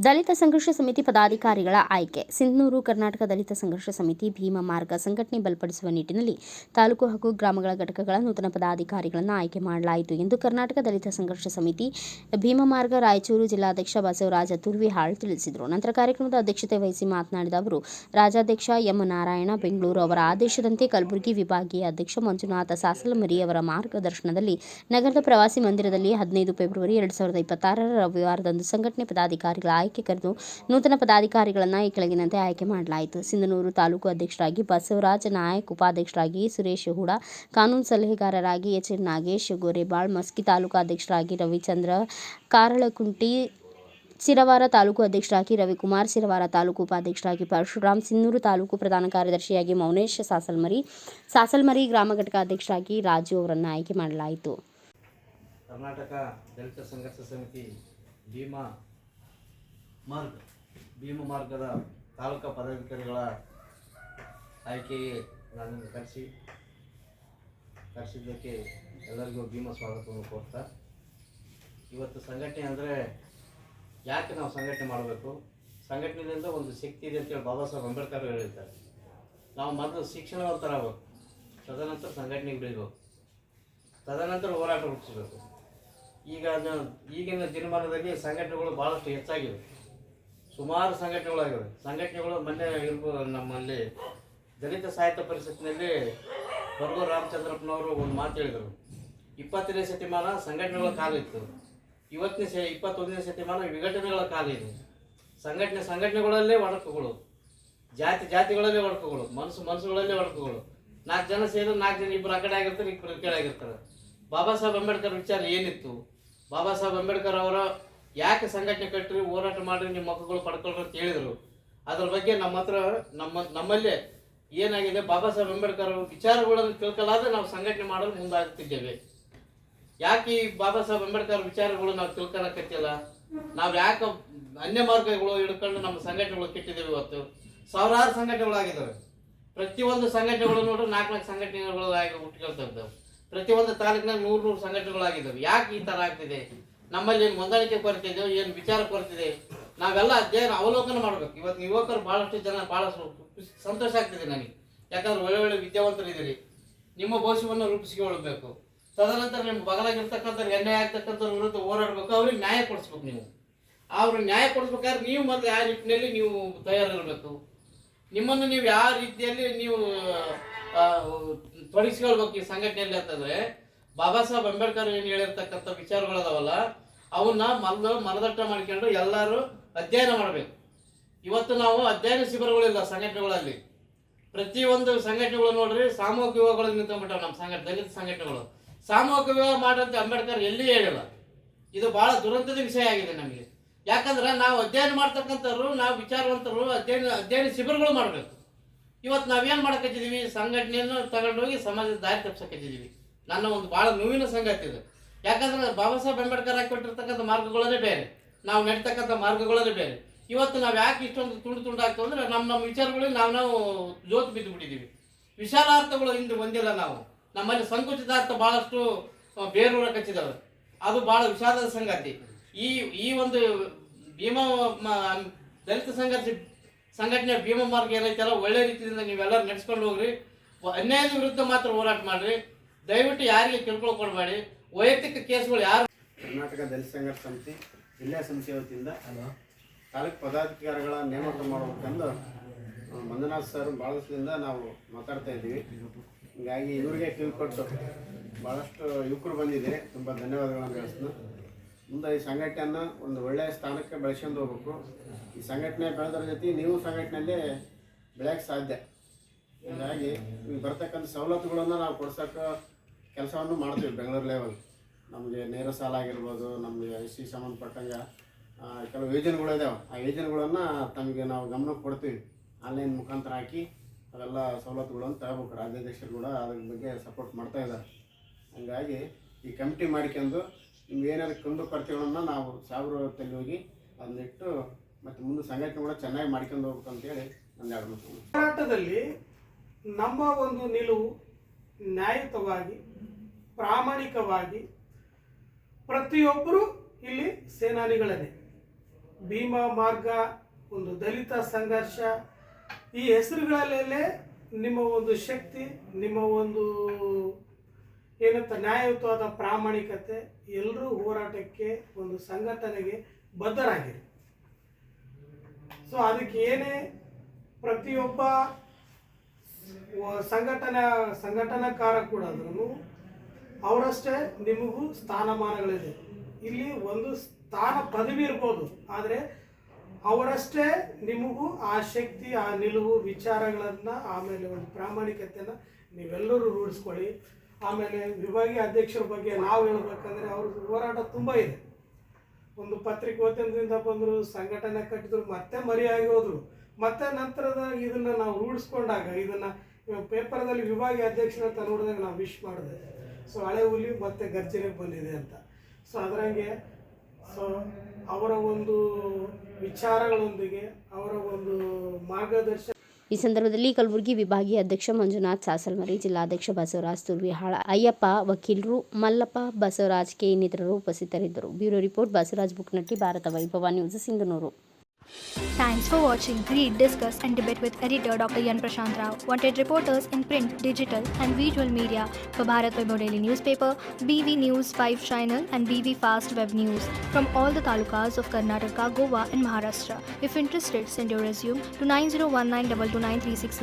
ದಲಿತ ಸಂಘರ್ಷ ಸಮಿತಿ ಪದಾಧಿಕಾರಿಗಳ ಆಯ್ಕೆ. ಸಿಂಧನೂರು ಕರ್ನಾಟಕ ದಲಿತ ಸಂಘರ್ಷ ಸಮಿತಿ ಭೀಮ ಮಾರ್ಗ ಸಂಘಟನೆ ಬಲಪಡಿಸುವ ನಿಟ್ಟಿನಲ್ಲಿ ತಾಲೂಕು ಹಾಗೂ ಗ್ರಾಮಗಳ ಘಟಕಗಳ ನೂತನ ಪದಾಧಿಕಾರಿಗಳನ್ನು ಆಯ್ಕೆ ಮಾಡಲಾಯಿತು ಎಂದು ಕರ್ನಾಟಕ ದಲಿತ ಸಂಘರ್ಷ ಸಮಿತಿ ಭೀಮ ಮಾರ್ಗ ರಾಯಚೂರು ಜಿಲ್ಲಾಧ್ಯಕ್ಷ ಬಸವರಾಜ ತುರ್ವಿಹಾಳ್ ತಿಳಿಸಿದರು. ನಂತರ ಕಾರ್ಯಕ್ರಮದ ಅಧ್ಯಕ್ಷತೆ ವಹಿಸಿ ಮಾತನಾಡಿದ ಅವರು, ರಾಜ್ಯಾಧ್ಯಕ್ಷ ಎಂ. ನಾರಾಯಣ ಬೆಂಗಳೂರು ಅವರ ಆದೇಶದಂತೆ ಕಲಬುರಗಿ ವಿಭಾಗೀಯ ಅಧ್ಯಕ್ಷ ಮಂಜುನಾಥ ಸಾಸಲಮರಿ ಅವರ ಮಾರ್ಗದರ್ಶನದಲ್ಲಿ ನಗರದ ಪ್ರವಾಸಿ ಮಂದಿರದಲ್ಲಿ 15 ಫೆಬ್ರವರಿ 2026 ರವಿವಾರದಂದು ಸಂಘಟನೆ ಪದಾಧಿಕಾರಿಗಳ ಆಯ್ಕೆ ಕರೆದು ನೂತನ ಪದಾಧಿಕಾರಿಗಳನ್ನು ಈ ಕೆಳಗಿನಂತೆ ಆಯ್ಕೆ ಮಾಡಲಾಯಿತು. ಸಿಂಧನೂರು ತಾಲೂಕು ಅಧ್ಯಕ್ಷರಾಗಿ ಬಸವರಾಜ ನಾಯಕ್, ಉಪಾಧ್ಯಕ್ಷರಾಗಿ ಸುರೇಶ್ ಹುಡ, ಕಾನೂನು ಸಲಹೆಗಾರರಾಗಿ ಎಚ್. ನಾಗೇಶ್ ಗೋರೆಬಾಳ್, ಮಸ್ಕಿ ತಾಲೂಕು ಅಧ್ಯಕ್ಷರಾಗಿ ರವಿಚಂದ್ರ ಕಾರಳಕುಂಟಿ, ಸಿರವಾರ ತಾಲೂಕು ಅಧ್ಯಕ್ಷರಾಗಿ ರವಿಕುಮಾರ್, ಸಿರವಾರ ತಾಲೂಕು ಉಪಾಧ್ಯಕ್ಷರಾಗಿ ಪರಶುರಾಮ್, ಸಿಂಧನೂರು ತಾಲೂಕು ಪ್ರಧಾನ ಕಾರ್ಯದರ್ಶಿಯಾಗಿ ಮೌನೇಶ್ ಸಾಸಲಮರಿ, ಗ್ರಾಮ ಘಟಕ ಅಧ್ಯಕ್ಷರಾಗಿ ರಾಜು ಅವರನ್ನು ಆಯ್ಕೆ ಮಾಡಲಾಯಿತು. ಕರ್ನಾಟಕ ದಲಿತ ಸಂಘರ್ಷ ಸಮಿತಿ ಭೀಮ ಮಾರ್ಗದ ತಾಲೂಕಾ ಪದಾಧಿಕಾರಿಗಳ ಆಯ್ಕೆಗೆ ನಾನು ಕರೆಸಿದ್ದಕ್ಕೆ ಎಲ್ಲರಿಗೂ ಭೀಮ ಸ್ವಾಗತವನ್ನು ಕೋರ್ತಾ, ಇವತ್ತು ಸಂಘಟನೆ ಅಂದರೆ ಯಾಕೆ ನಾವು ಸಂಘಟನೆ ಮಾಡಬೇಕು, ಸಂಘಟನೆಯಿಂದ ಒಂದು ಶಕ್ತಿ ಇದೆ ಅಂತೇಳಿ ಬಾಬಾ ಸಾಹೇಬ್ ಅಂಬೇಡ್ಕರ್ ಹೇಳಿದ್ದಾರೆ. ನಾವು ಮೊದಲು ಶಿಕ್ಷಣವಂತರಾಗಬೇಕು, ತದನಂತರ ಸಂಘಟನೆಗೆ ಬೆಳಿಬೇಕು, ತದನಂತರ ಹೋರಾಟ ರೂಪಿಸಬೇಕು. ಈಗಿನ ದಿನಮಾನದಲ್ಲಿ ಸಂಘಟನೆಗಳು ಭಾಳಷ್ಟು ಹೆಚ್ಚಾಗಿವೆ, ಸುಮಾರು ಸಂಘಟನೆಗಳಾಗಿವೆ. ಸಂಘಟನೆಗಳು ಮೊನ್ನೆ ನಮ್ಮಲ್ಲಿ ದಲಿತ ಸಾಹಿತ್ಯ ಪರಿಷತ್ತಿನಲ್ಲಿ ಬರ್ಗೂರು ರಾಮಚಂದ್ರಪ್ಪನವರು ಒಂದು ಮಾತು ಹೇಳಿದರು. 20ನೇ ಶತಮಾನ ಸಂಘಟನೆಗಳ ಕಾಲ ಇತ್ತು, ಇವತ್ತಿನ 21ನೇ ಶತಮಾನ ವಿಘಟನೆಗಳ ಕಾಲ ಇದೆ. ಸಂಘಟನೆಗಳಲ್ಲೇ ಒಡಕುಗಳು, ಜಾತಿಗಳಲ್ಲೇ ಒಡಕುಗಳು, ಮನಸ್ಸುಗಳಲ್ಲೇ ಒಡಕುಗಳು. 4 ಜನ ಸೇರಿದ್ರೆ 4 ಜನ, ಇಬ್ಬರು ಆ ಕಡೆ ಆಗಿರ್ತಾರೆ, ಇಬ್ಬರು ಕೆಳಗೆ ಆಗಿರ್ತಾರೆ. ಬಾಬಾ ಸಾಹೇಬ್ ಅಂಬೇಡ್ಕರ್ ವಿಚಾರ ಏನಿತ್ತು? ಬಾಬಾ ಸಾಹೇಬ್ ಅಂಬೇಡ್ಕರ್ ಅವರ ಯಾಕೆ ಸಂಘಟನೆ ಕಟ್ಟಿರಿ, ಹೋರಾಟ ಮಾಡಿರಿ, ನಿಮ್ಮ ಮಕ್ಕಳು ಪಡ್ಕೊಳ್ರಿ ಅಂತ ಹೇಳಿದರು. ಅದ್ರ ಬಗ್ಗೆ ನಮ್ಮಲ್ಲೇ ಏನಾಗಿದೆ, ಬಾಬಾ ಸಾಹೇಬ್ ಅಂಬೇಡ್ಕರ್ ವಿಚಾರಗಳನ್ನು ತಿಳ್ಕೊಳ್ಳಾದ್ರೆ ನಾವು ಸಂಘಟನೆ ಮಾಡಲು ಮುಂದಾಗ್ತಿದ್ದೇವೆ. ಯಾಕೆ ಈ ಬಾಬಾ ಸಾಹೇಬ್ ಅಂಬೇಡ್ಕರ್ ವಿಚಾರಗಳು ನಾವು ತಿಳ್ಕೊಳಕತ್ತಿಲ್ಲ? ನಾವು ಯಾಕೆ ಅನ್ಯ ಮಾರ್ಗಗಳು ಹಿಡ್ಕೊಂಡು ನಮ್ಮ ಸಂಘಟನೆಗಳು ಕೆಟ್ಟಿದ್ದೇವೆ? ಇವತ್ತು ಸಾವಿರಾರು ಸಂಘಟನೆಗಳಾಗಿದ್ದಾವೆ. ಪ್ರತಿಯೊಂದು ಸಂಘಟನೆಗಳು ನೋಡ್ರಿ 4 ಸಂಘಟನೆಗಳು ಹುಟ್ಕೊಳ್ತಾ ಇದ್ದಾವೆ. ಪ್ರತಿಯೊಂದು ತಾಲೂಕಿನಾಗ 100 ಸಂಘಟನೆಗಳಾಗಿದ್ದಾವೆ. ಯಾಕೆ ಈ ಥರ ಆಗ್ತಿದೆ? ನಮ್ಮಲ್ಲಿ ಏನು ಹೊಂದಾಣಿಕೆ ಕೊರತೆ ಇದೆ, ಏನು ವಿಚಾರ ಕೊರತಿದೆ? ನಾವೆಲ್ಲ ಅಧ್ಯಯನ ಅವಲೋಕನ ಮಾಡಬೇಕು. ಇವತ್ತು ಯುವಕರು ಭಾಳಷ್ಟು ಜನ ಭಾಳಷ್ಟು ಸಂತೋಷ ಆಗ್ತಿದೆ ನನಗೆ. ಯಾಕಂದ್ರೆ ಒಳ್ಳೆ ವಿದ್ಯಾವಂತರು ಇದ್ದೀರಿ, ನಿಮ್ಮ ಭವಿಷ್ಯವನ್ನು ರೂಪಿಸಿಕೊಳ್ಳಬೇಕು. ತದನಂತರ ನಿಮ್ಮ ಬಗಲಾಗಿರ್ತಕ್ಕಂಥ ಎಣ್ಣೆ ಆಗ್ತಕ್ಕಂಥ ವಿರುದ್ಧ ಹೋರಾಡಬೇಕು, ಅವ್ರಿಗೆ ನ್ಯಾಯ ಕೊಡಿಸ್ಬೇಕು. ನೀವು ಅವ್ರಿಗೆ ನ್ಯಾಯ ಕೊಡಿಸ್ಬೇಕಾದ್ರೆ ನೀವು ಮೊದಲು ಯಾವ ನಿಟ್ಟಿನಲ್ಲಿ ನೀವು ತಯಾರಿರಬೇಕು, ನಿಮ್ಮನ್ನು ನೀವು ಯಾವ ರೀತಿಯಲ್ಲಿ ನೀವು ತೊಡಗಿಸ್ಕೊಳ್ಬೇಕು ಈ ಸಂಘಟನೆಯಲ್ಲಿ ಅಂತಂದ್ರೆ, ಬಾಬಾ ಸಾಹೇಬ್ ಅಂಬೇಡ್ಕರ್ ಏನು ಹೇಳಿರ್ತಕ್ಕಂಥ ವಿಚಾರಗಳದಾವಲ್ಲ, ಅವನ್ನ ಮನದಟ್ಟ ಮಾಡ್ಕೊಂಡು ಎಲ್ಲರೂ ಅಧ್ಯಯನ ಮಾಡಬೇಕು. ಇವತ್ತು ನಾವು ಅಧ್ಯಯನ ಶಿಬಿರಗಳಿಲ್ಲ ಸಂಘಟನೆಗಳಲ್ಲಿ. ಪ್ರತಿಯೊಂದು ಸಂಘಟನೆಗಳು ನೋಡ್ರಿ ಸಾಮೂಹಿಕ ವಿವಾಹಗಳು ನಿಂತ್ಕೊಂಡ್ಬಿಟ್ಟಾವ. ನಮ್ಮ ದಲಿತ ಸಂಘಟನೆಗಳು ಸಾಮೂಹಿಕ ವಿವಾಹ ಮಾಡಂತ ಅಂಬೇಡ್ಕರ್ ಎಲ್ಲಿ ಹೇಳಿಲ್ಲ. ಇದು ಬಹಳ ದುರಂತದ ವಿಷಯ ಆಗಿದೆ ನಮಗೆ. ಯಾಕಂದ್ರೆ ನಾವು ಅಧ್ಯಯನ ಮಾಡ್ತಕ್ಕಂಥವ್ರು, ನಾವು ವಿಚಾರವಂತರು ಅಧ್ಯಯನ ಶಿಬಿರಗಳು ಮಾಡಬೇಕು. ಇವತ್ತು ನಾವೇನು ಮಾಡಕತ್ತಿದ್ದೀವಿ, ಸಂಘಟನೆಯನ್ನು ತಗೊಂಡೋಗಿ ಸಮಾಜದ ದಾರಿ ತಪ್ಪಿಸಕತ್ತಿದ್ದೀವಿ. ನನ್ನ ಒಂದು ಭಾಳ ನೋವಿನ ಸಂಗತಿ ಇದೆ. ಯಾಕಂದ್ರೆ ಬಾಬಾ ಸಾಹೇಬ್ ಅಂಬೇಡ್ಕರ್ ಹಾಕಿಕೊಟ್ಟಿರ್ತಕ್ಕಂಥ ಮಾರ್ಗಗಳೇ ಬೇರೆ, ನಾವು ನಡೀತಕ್ಕಂಥ ಮಾರ್ಗಗಳೇ ಬೇರೆ. ಇವತ್ತು ನಾವು ಯಾಕೆ ಇಷ್ಟೊಂದು ತುಂಡಾಗ್ತವೆ ಅಂದರೆ ನಮ್ಮ ವಿಚಾರಗಳಿಗೆ ನಾವು ಜೋತು ಬಿದ್ದು ಬಿಟ್ಟಿದ್ದೀವಿ. ವಿಶಾಲಾರ್ಥಗಳು ಇಂದು ಒಂದಿಲ್ಲ. ನಮ್ಮಲ್ಲಿ ಸಂಕುಚಿತಾರ್ಥ ಭಾಳಷ್ಟು ಬೇರೂರ ಕಚ್ಚಿದಾವೆ. ಅದು ಭಾಳ ವಿಷಾದದ ಸಂಗತಿ. ಈ ಒಂದು ಭೀಮ ದಲಿತ ಸಂಘಟನೆ ಭೀಮ ಮಾರ್ಗ ಏನೈತಲ್ಲ, ಒಳ್ಳೆ ರೀತಿಯಿಂದ ನೀವೆಲ್ಲರೂ ನಡೆಸ್ಕೊಂಡು ಹೋಗ್ರಿ. ಅನ್ಯಾಯದ ವಿರುದ್ಧ ಮಾತ್ರ ಹೋರಾಟ ಮಾಡ್ರಿ. ದಯವಿಟ್ಟು ಯಾರಿಗೆ ಕಿರುಕುಳ ಕೊಡಬೇಡಿ. ವೈಯಕ್ತಿಕ ಕೇಸ್ಗಳು ಯಾರು. ಕರ್ನಾಟಕ ದಲಿತ ಸಂಘರ್ಷ ಸಮಿತಿ ಜಿಲ್ಲಾ ಸಮಿತಿ ವತಿಯಿಂದ ತಾಲೂಕು ಪದಾಧಿಕಾರಿಗಳ ನೇಮಕ ಮಾಡಬೇಕೆಂದು ಮಂಜುನಾಥ್ ಸರ್ ಭಾಳ ದಿವಸದಿಂದ ನಾವು ಮಾತಾಡ್ತಾ ಇದ್ದೀವಿ. ಹೀಗಾಗಿ ಇವರಿಗೆ ಕಿವಿಕೊಟ್ಟು ಭಾಳಷ್ಟು ಯುವಕರು ಬಂದಿದೆ. ತುಂಬ ಧನ್ಯವಾದಗಳನ್ನು ಹೇಳ್ತೀನಿ. ಮುಂದೆ ಈ ಸಂಘಟನೆಯನ್ನು ಒಂದು ಒಳ್ಳೆಯ ಸ್ಥಾನಕ್ಕೆ ಬೆಳೆಸ್ಕೊಂಡು ಹೋಗ್ಬೇಕು. ಈ ಸಂಘಟನೆ ಬೆಳೆದ್ರ ಜೊತೆ ನೀವು ಸಂಘಟನೆಯಲ್ಲಿ ಬೆಳೆಯೋಕ್ಕೆ ಸಾಧ್ಯ. ಹೀಗಾಗಿ ಈಗ ಬರ್ತಕ್ಕಂಥ ಸವಲತ್ತುಗಳನ್ನು ನಾವು ಕೊಡ್ಸೋಕ್ಕೆ ಕೆಲಸವನ್ನು ಮಾಡ್ತೀವಿ. ಬೆಂಗಳೂರು ಲೆವೆಲ್ ನಮಗೆ ನೇರ ಸಾಲ ಆಗಿರ್ಬೋದು, ನಮಗೆ SC ಸಂಬಂಧಪಟ್ಟಂಗೆ ಕೆಲವು ಯೋಜನೆಗಳಿದ್ದಾವೆ. ಆ ಯೋಜನೆಗಳನ್ನು ತಮಗೆ ನಾವು ಗಮನಕ್ಕೆ ಕೊಡ್ತೀವಿ. ಆನ್ಲೈನ್ ಮುಖಾಂತರ ಹಾಕಿ ಅವೆಲ್ಲ ಸವಲತ್ತುಗಳನ್ನು ತಗೋಬೇಕು. ರಾಜ್ಯಾಧ್ಯಕ್ಷರು ಕೂಡ ಅದ್ರ ಬಗ್ಗೆ ಸಪೋರ್ಟ್ ಮಾಡ್ತಾ ಇದ್ದಾರೆ. ಹಂಗಾಗಿ ಈ ಕಮಿಟಿ ಮಾಡಿಕೊಂಡು ನಿಮ್ಗೆ ಏನಾದ್ರು ಕುಂದು ಕೊರತೆಗಳನ್ನು ನಾವು ಸಾಬ್ರ ತಲೆ ಹೋಗಿ ಅದನ್ನಿಟ್ಟು ಮತ್ತು ಮುಂದೆ ಸಂಘಟನೆ ಕೂಡ ಚೆನ್ನಾಗಿ ಮಾಡ್ಕೊಂಡು ಹೋಗ್ಬೇಕು ಅಂತೇಳಿ ನನ್ನ ಎರಡು ಹೋರಾಟದಲ್ಲಿ ನಮ್ಮ ಒಂದು ನಿಲುವು ನ್ಯಾಯಯುತವಾಗಿ, ಪ್ರಾಮಾಣಿಕವಾಗಿ, ಪ್ರತಿಯೊಬ್ಬರು ಇಲ್ಲಿ ಸೇನಾನಿಗಳೇ. ಭೀಮಾ ಮಾರ್ಗ, ಒಂದು ದಲಿತ ಸಂಘರ್ಷ, ಈ ಹೆಸರುಗಳಲ್ಲೇ ನಿಮ್ಮ ಒಂದು ಶಕ್ತಿ, ನಿಮ್ಮ ಒಂದು ಏನಂತ ನ್ಯಾಯಯುತವಾದ ಪ್ರಾಮಾಣಿಕತೆ, ಎಲ್ಲರೂ ಹೋರಾಟಕ್ಕೆ ಒಂದು ಸಂಘಟನೆಗೆ ಬದ್ಧರಾಗಿರಿ. ಸೊ ಅದಕ್ಕೆ ಏನೇ ಪ್ರತಿಯೊಬ್ಬ ಸಂಘಟನಾಕಾರ ಕೂಡ ಆದ್ರೂ ಅವರಷ್ಟೇ ನಿಮಗೂ ಸ್ಥಾನಮಾನಗಳಿದೆ. ಇಲ್ಲಿ ಒಂದು ಸ್ಥಾನ ಪದವಿ ಇರ್ಬೋದು, ಆದರೆ ಅವರಷ್ಟೇ ನಿಮಗೂ ಆ ಶಕ್ತಿ, ಆ ನಿಲುವು, ವಿಚಾರಗಳನ್ನು, ಆಮೇಲೆ ಒಂದು ಪ್ರಾಮಾಣಿಕತೆಯನ್ನು ನೀವೆಲ್ಲರೂ ರೂಢಿಸ್ಕೊಳ್ಳಿ. ಆಮೇಲೆ ವಿಭಾಗೀಯ ಅಧ್ಯಕ್ಷರ ಬಗ್ಗೆ ನಾವು ಹೇಳ್ಬೇಕಂದ್ರೆ ಅವ್ರ ಹೋರಾಟ ತುಂಬ ಇದೆ. ಒಂದು ಪತ್ರಿಕೋದ್ಯಮದಿಂದ ಬಂದರು, ಸಂಘಟನೆ ಕಟ್ಟಿದ್ರು, ಮತ್ತೆ ಮರೆಯಾಗಿ ಹೋದರು. ಮತ್ತೆ ನಂತರದ ಇದನ್ನು ನಾವು ರೂಢಿಸ್ಕೊಂಡಾಗ, ಇದನ್ನು ಪೇಪರ್ದಲ್ಲಿ ವಿಭಾಗೀಯ ಅಧ್ಯಕ್ಷರ ಅಂತ ನೋಡಿದಾಗ ನಾವು ವಿಶ್ ಮಾಡಿದೆ. ಸೊ ಹಳೆ ಹುಲಿ ಮತ್ತೆ ಗರ್ಜನೆಗೆ ಬಂದಿದೆ ಅಂತ. ಸೊ ಅದರಂಗೆ ಅವರ ಒಂದು ವಿಚಾರಗಳೊಂದಿಗೆ, ಅವರ ಒಂದು ಮಾರ್ಗದರ್ಶನ. ಈ ಸಂದರ್ಭದಲ್ಲಿ ಕಲಬುರಗಿ ವಿಭಾಗೀಯ ಅಧ್ಯಕ್ಷ ಮಂಜುನಾಥ್ ಸಾಸಲ್ಮರಿ, ಜಿಲ್ಲಾಧ್ಯಕ್ಷ ಬಸವರಾಜ್ ತುರ್ವಿಹಾಳ, ಅಯ್ಯಪ್ಪ ವಕೀಲರು, ಮಲ್ಲಪ್ಪ ಬಸವರಾಜ್ ಕೆ ಇನ್ನಿತರರು ಉಪಸ್ಥಿತರಿದ್ದರು. ಬ್ಯೂರೋ ರಿಪೋರ್ಟ್ ಬಸವರಾಜ್ ಬುಕ್ನಟ್ಟಿ, ಭಾರತ ವೈಭವ news, Sindhanur. Thanks for watching. Read, discuss and debate with editor Dr. Yan Prashant Rao. Wanted reporters in print, digital and visual media for Bharat Vaibhav Daily Newspaper, BV News 5 Channel and BV Fast Web News from all the talukas of Karnataka, Goa and Maharashtra. If interested, send your resume to 9019229369.